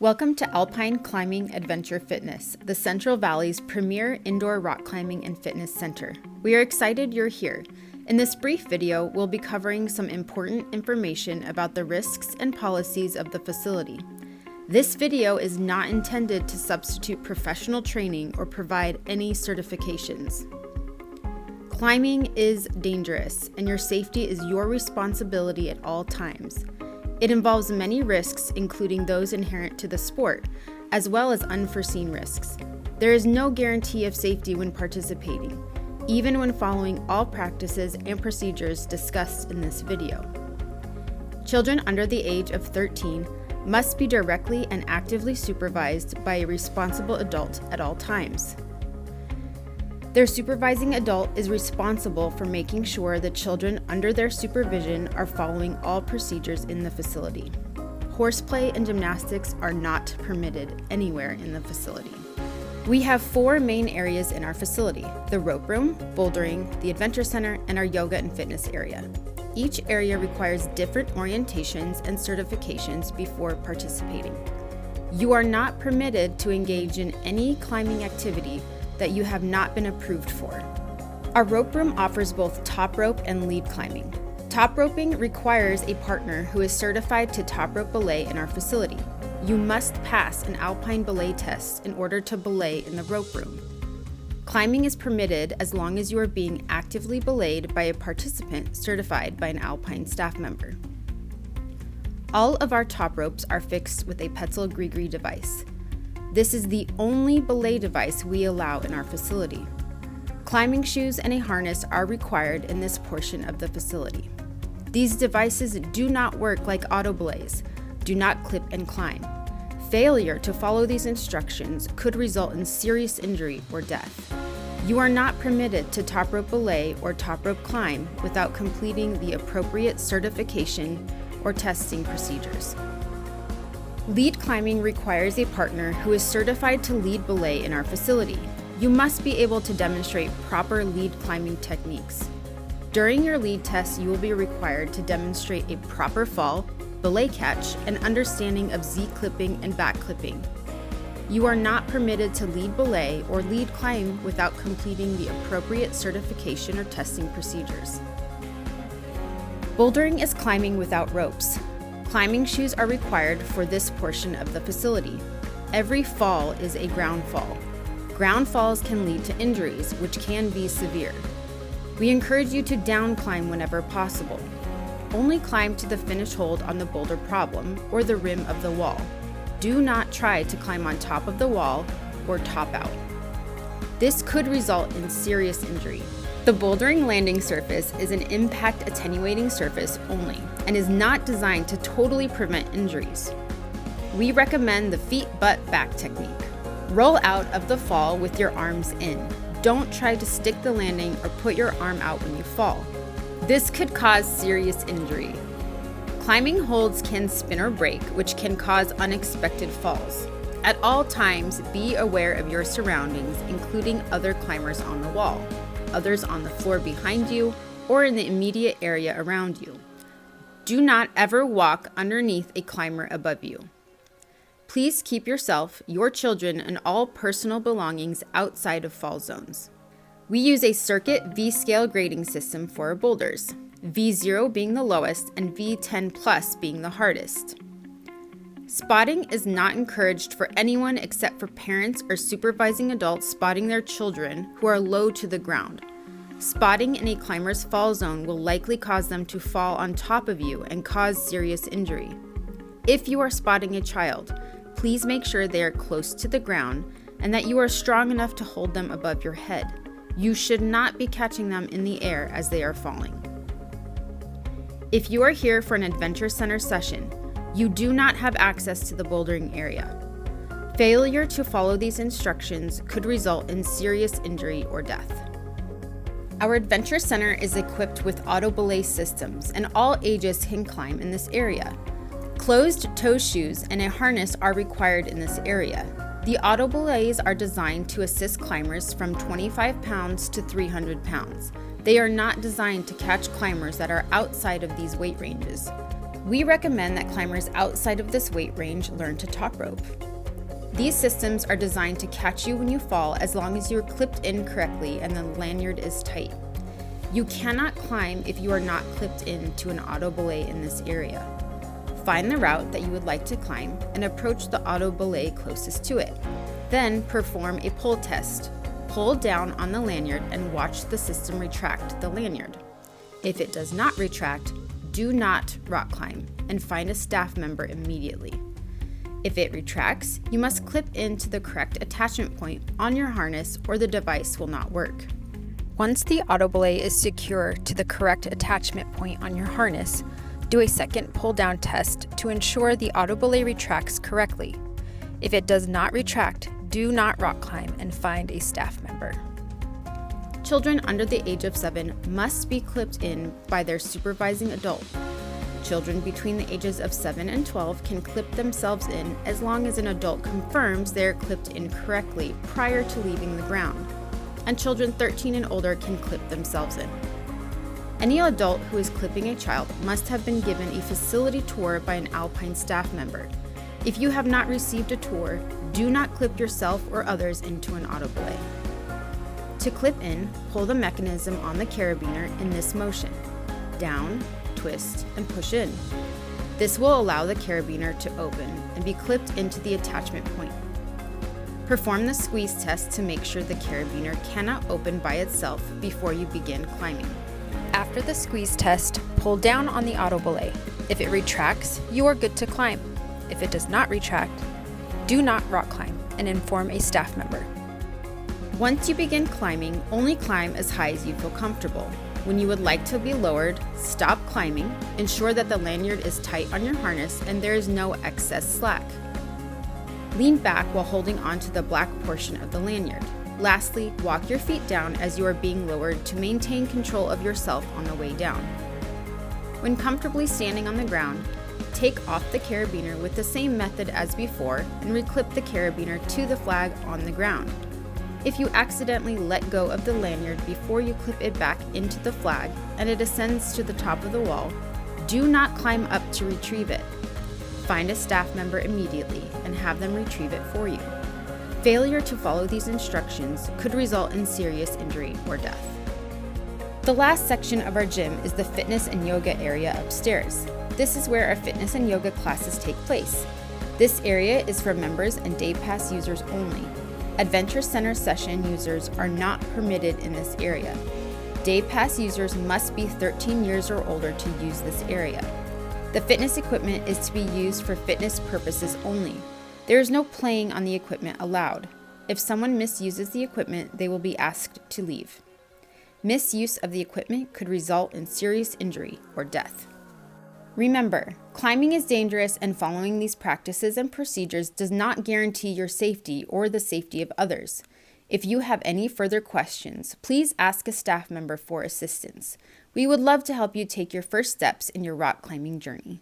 Welcome to Alpine Climbing Adventure Fitness, the Central Valley's premier indoor rock climbing and fitness center. We are excited you're here. In this brief video, we'll be covering some important information about the risks and policies of the facility. This video is not intended to substitute professional training or provide any certifications. Climbing is dangerous, and your safety is your responsibility at all times. It involves many risks, including those inherent to the sport, as well as unforeseen risks. There is no guarantee of safety when participating, even when following all practices and procedures discussed in this video. Children under the age of 13 must be directly and actively supervised by a responsible adult at all times. Their supervising adult is responsible for making sure the children under their supervision are following all procedures in the facility. Horseplay and gymnastics are not permitted anywhere in the facility. We have 4 main areas in our facility: the rope room, bouldering, the adventure center, and our yoga and fitness area. Each area requires different orientations and certifications before participating. You are not permitted to engage in any climbing activity that you have not been approved for. Our rope room offers both top rope and lead climbing. Top roping requires a partner who is certified to top rope belay in our facility. You must pass an Alpine belay test in order to belay in the rope room. Climbing is permitted as long as you are being actively belayed by a participant certified by an Alpine staff member. All of our top ropes are fixed with a Petzl Grigri device. This is the only belay device we allow in our facility. Climbing shoes and a harness are required in this portion of the facility. These devices do not work like auto belays. Do not clip and climb. Failure to follow these instructions could result in serious injury or death. You are not permitted to top rope belay or top rope climb without completing the appropriate certification or testing procedures. Lead climbing requires a partner who is certified to lead belay in our facility. You must be able to demonstrate proper lead climbing techniques. During your lead test, you will be required to demonstrate a proper fall, belay catch, and understanding of Z-clipping and back clipping. You are not permitted to lead belay or lead climb without completing the appropriate certification or testing procedures. Bouldering is climbing without ropes. Climbing shoes are required for this portion of the facility. Every fall is a ground fall. Ground falls can lead to injuries, which can be severe. We encourage you to down climb whenever possible. Only climb to the finish hold on the boulder problem or the rim of the wall. Do not try to climb on top of the wall or top out. This could result in serious injury. The bouldering landing surface is an impact attenuating surface only and is not designed to totally prevent injuries. We recommend the feet, butt, back technique. Roll out of the fall with your arms in. Don't try to stick the landing or put your arm out when you fall. This could cause serious injury. Climbing holds can spin or break, which can cause unexpected falls. At all times, be aware of your surroundings, including other climbers on the wall, others on the floor behind you, or in the immediate area around you. Do not ever walk underneath a climber above you. Please keep yourself, your children, and all personal belongings outside of fall zones. We use a circuit V-scale grading system for our boulders, V0 being the lowest and V10 plus being the hardest. Spotting is not encouraged for anyone except for parents or supervising adults spotting their children who are low to the ground. Spotting in a climber's fall zone will likely cause them to fall on top of you and cause serious injury. If you are spotting a child, please make sure they are close to the ground and that you are strong enough to hold them above your head. You should not be catching them in the air as they are falling. If you are here for an adventure center session, you do not have access to the bouldering area. Failure to follow these instructions could result in serious injury or death. Our adventure center is equipped with auto belay systems, and all ages can climb in this area. Closed-toe shoes and a harness are required in this area. The auto belays are designed to assist climbers from 25 pounds to 300 pounds. They are not designed to catch climbers that are outside of these weight ranges. We recommend that climbers outside of this weight range learn to top rope. These systems are designed to catch you when you fall as long as you're clipped in correctly and the lanyard is tight. You cannot climb if you are not clipped into an auto belay in this area. Find the route that you would like to climb and approach the auto belay closest to it. Then perform a pull test. Pull down on the lanyard and watch the system retract the lanyard. If it does not retract, do not rock climb and find a staff member immediately. If it retracts, you must clip into the correct attachment point on your harness or the device will not work. Once the auto belay is secure to the correct attachment point on your harness, do a second pull down test to ensure the auto belay retracts correctly. If it does not retract, do not rock climb and find a staff member. Children under the age of 7 must be clipped in by their supervising adult. Children between the ages of 7 and 12 can clip themselves in as long as an adult confirms they are clipped in correctly prior to leaving the ground, and children 13 and older can clip themselves in. Any adult who is clipping a child must have been given a facility tour by an Alpine staff member. If you have not received a tour, do not clip yourself or others into an auto belay. To clip in, pull the mechanism on the carabiner in this motion: down, twist, and push in. This will allow the carabiner to open and be clipped into the attachment point. Perform the squeeze test to make sure the carabiner cannot open by itself before you begin climbing. After the squeeze test, pull down on the auto belay. If it retracts, you are good to climb. If it does not retract, do not rock climb and inform a staff member. Once you begin climbing, only climb as high as you feel comfortable. When you would like to be lowered, stop climbing, ensure that the lanyard is tight on your harness and there is no excess slack. Lean back while holding onto the black portion of the lanyard. Lastly, walk your feet down as you are being lowered to maintain control of yourself on the way down. When comfortably standing on the ground, take off the carabiner with the same method as before and reclip the carabiner to the flag on the ground. If you accidentally let go of the lanyard before you clip it back into the flag and it ascends to the top of the wall, do not climb up to retrieve it. Find a staff member immediately and have them retrieve it for you. Failure to follow these instructions could result in serious injury or death. The last section of our gym is the fitness and yoga area upstairs. This is where our fitness and yoga classes take place. This area is for members and day pass users only. Adventure Center session users are not permitted in this area. Day pass users must be 13 years or older to use this area. The fitness equipment is to be used for fitness purposes only. There is no playing on the equipment allowed. If someone misuses the equipment, they will be asked to leave. Misuse of the equipment could result in serious injury or death. Remember, climbing is dangerous and following these practices and procedures does not guarantee your safety or the safety of others. If you have any further questions, please ask a staff member for assistance. We would love to help you take your first steps in your rock climbing journey.